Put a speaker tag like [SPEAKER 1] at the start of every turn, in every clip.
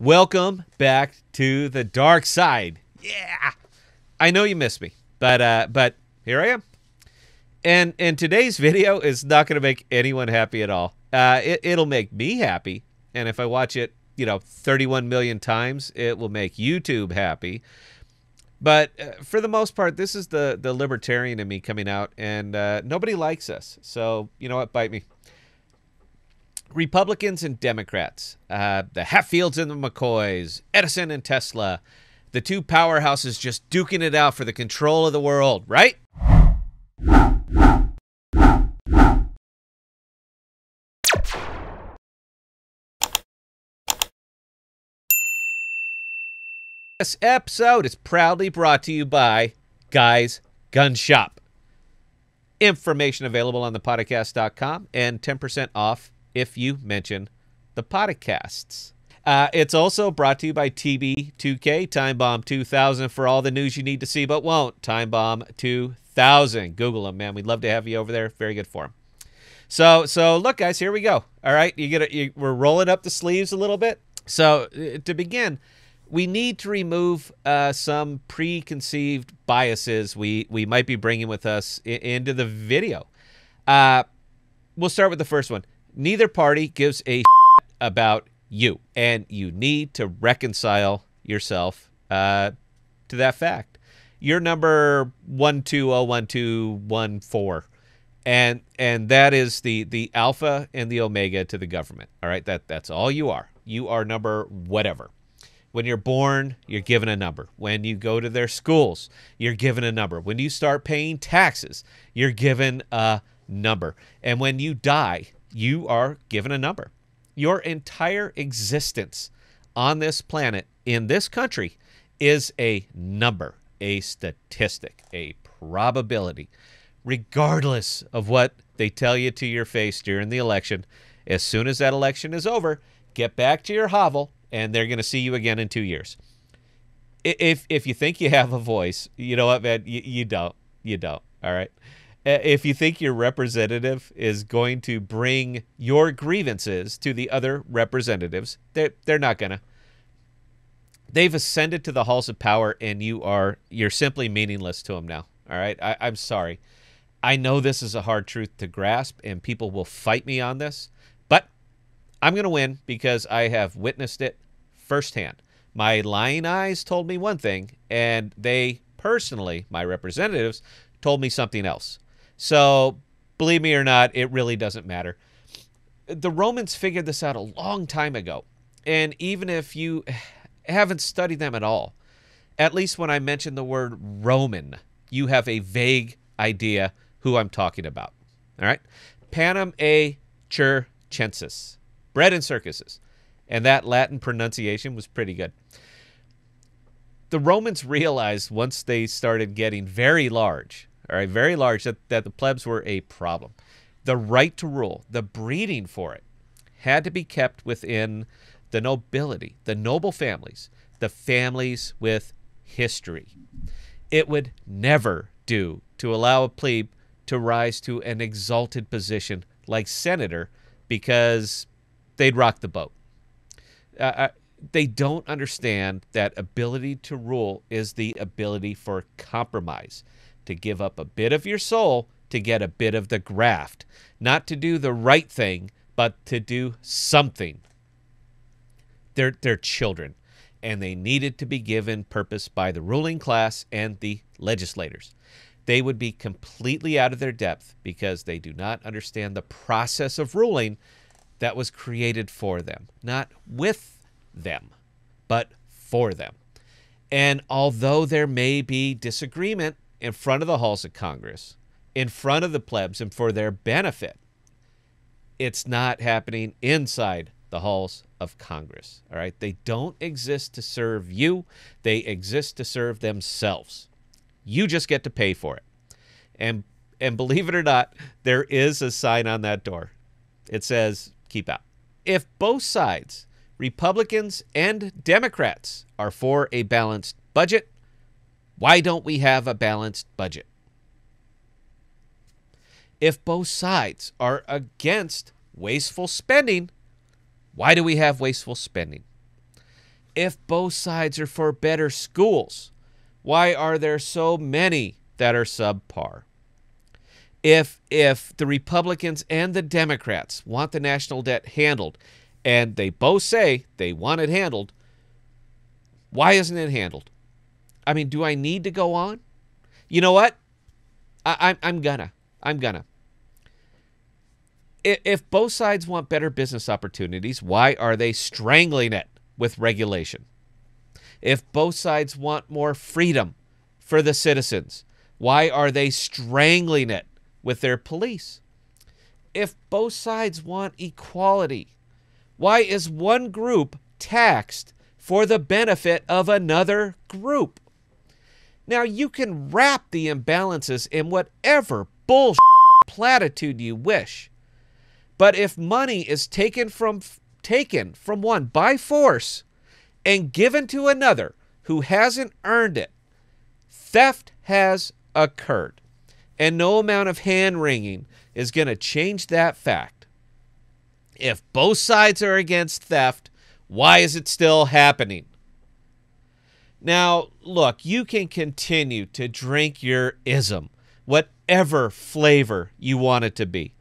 [SPEAKER 1] Welcome back to the dark side. Yeah, I know you missed me, but here I am. And today's video is not going to make anyone happy at all. It'll make me happy, and if I watch it, 31 million times, it will make YouTube happy. But for the most part, this is the libertarian in me coming out, and nobody likes us. So you know what? Bite me. Republicans and Democrats, the Hatfields and the McCoys, Edison and Tesla, the two powerhouses just duking it out for the control of the world, right? This episode is proudly brought to you by Guy's Gun Shop. Information available on thepodcast.com and 10% off if you mention the podcasts. It's also brought to you by TB2K, Time Bomb 2000, for all the news you need to see but won't. Time Bomb 2000. Google them, man. We'd love to have you over there. Very good for them. So look, guys, here we go. All right, we're rolling up the sleeves a little bit. So to begin, we need to remove some preconceived biases we might be bringing with us into the video. We'll start with the first one. Neither party gives a about you, and you need to reconcile yourself to that fact. You're number 12011214, and that is the alpha and the omega to the government. All right, that's all you are. You are number whatever. When you're born, you're given a number. When you go to their schools, you're given a number. When you start paying taxes, you're given a number. And when you die, you are given a number. Your entire existence on this planet, in this country, is a number, a statistic, a probability. Regardless of what they tell you to your face during the election, as soon as that election is over, get back to your hovel, and they're going to see you again in 2 years. If you think you have a voice, you know what, man? You don't. You don't. All right? If you think your representative is going to bring your grievances to the other representatives, they're not going to. They've ascended to the halls of power, and you're simply meaningless to them now. All right? I'm sorry. I know this is a hard truth to grasp, and people will fight me on this, but I'm going to win because I have witnessed it firsthand. My lying eyes told me one thing, and they personally, my representatives, told me something else. So, believe me or not, it really doesn't matter. The Romans figured this out a long time ago. And even if you haven't studied them at all, at least when I mention the word Roman, you have a vague idea who I'm talking about. All right? Panem et circenses. Bread and circuses. And that Latin pronunciation was pretty good. The Romans realized once they started getting very large, all right, very large, that the plebs were a problem. The right to rule, the breeding for it, had to be kept within the nobility, the noble families, the families with history. It would never do to allow a plebe to rise to an exalted position like senator because they'd rock the boat. They don't understand that ability to rule is the ability for compromise, to give up a bit of your soul to get a bit of the graft, not to do the right thing, but to do something. They're children, and they needed to be given purpose by the ruling class and the legislators. They would be completely out of their depth because they do not understand the process of ruling that was created for them, not with them, but for them. And although there may be disagreement in front of the halls of Congress, in front of the plebs, and for their benefit, it's not happening inside the halls of Congress. All right? They don't exist to serve you. They exist to serve themselves. You just get to pay for it. And believe it or not, there is a sign on that door. It says, keep out. If both sides, Republicans and Democrats, are for a balanced budget, why don't we have a balanced budget? If both sides are against wasteful spending, why do we have wasteful spending? If both sides are for better schools, why are there so many that are subpar? If the Republicans and the Democrats want the national debt handled, and they both say they want it handled, why isn't it handled? I mean, do I need to go on? You know what? I'm gonna. If both sides want better business opportunities, why are they strangling it with regulation? If both sides want more freedom for the citizens, why are they strangling it with their police? If both sides want equality, why is one group taxed for the benefit of another group? Now, you can wrap the imbalances in whatever bullshit platitude you wish. But if money is taken from one by force and given to another who hasn't earned it, theft has occurred. And no amount of hand-wringing is going to change that fact. If both sides are against theft, why is it still happening? Now, look, you can continue to drink your ism, whatever flavor you want it to be.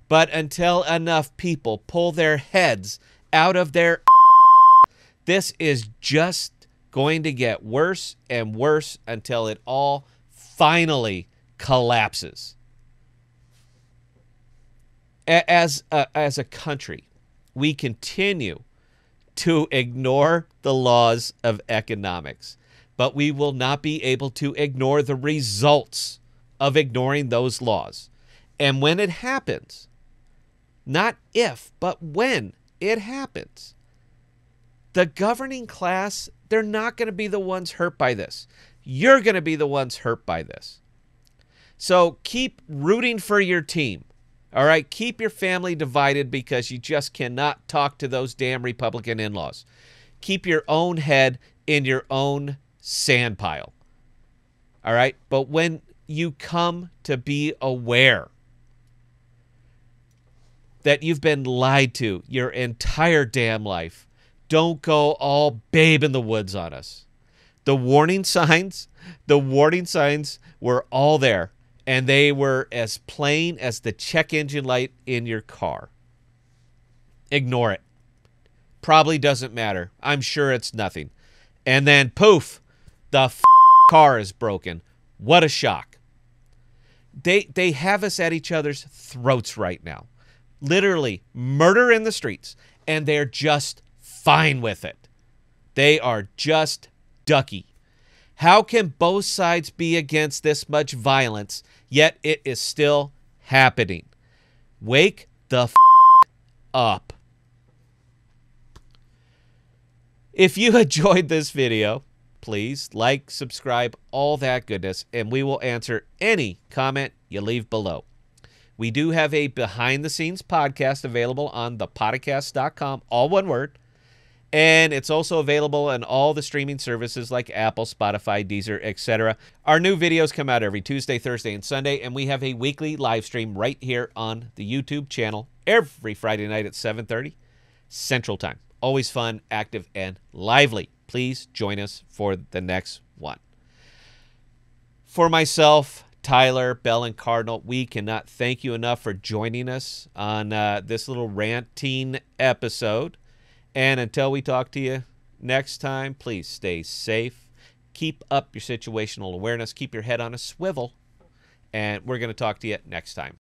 [SPEAKER 1] But until enough people pull their heads out of their this is just going to get worse and worse until it all finally collapses. As a country, we continue to ignore the laws of economics, but we will not be able to ignore the results of ignoring those laws. And when it happens, not if, but when it happens, the governing class, they're not going to be the ones hurt by this. You're going to be the ones hurt by this. So keep rooting for your team. All right, keep your family divided because you just cannot talk to those damn Republican in-laws. Keep your own head in your own sand pile. All right, but when you come to be aware that you've been lied to your entire damn life, don't go all Babe in the Woods on us. The warning signs were all there. And they were as plain as the check engine light in your car. Ignore it. Probably doesn't matter. I'm sure it's nothing. And then, poof, the car is broken. What a shock. They have us at each other's throats right now. Literally, murder in the streets. And they're just fine with it. They are just ducky. How can both sides be against this much violence, yet it is still happening? Wake the up. If you enjoyed this video, please like, subscribe, all that goodness, and we will answer any comment you leave below. We do have a behind-the-scenes podcast available on thepodcast.com, all one word. And it's also available on all the streaming services like Apple, Spotify, Deezer, etc. Our new videos come out every Tuesday, Thursday, and Sunday, and we have a weekly live stream right here on the YouTube channel every Friday night at 7:30 Central Time. Always fun, active, and lively. Please join us for the next one. For myself, Tyler, Bell, and Cardinal, we cannot thank you enough for joining us on this little ranting episode. And until we talk to you next time, please stay safe. Keep up your situational awareness. Keep your head on a swivel. And we're going to talk to you next time.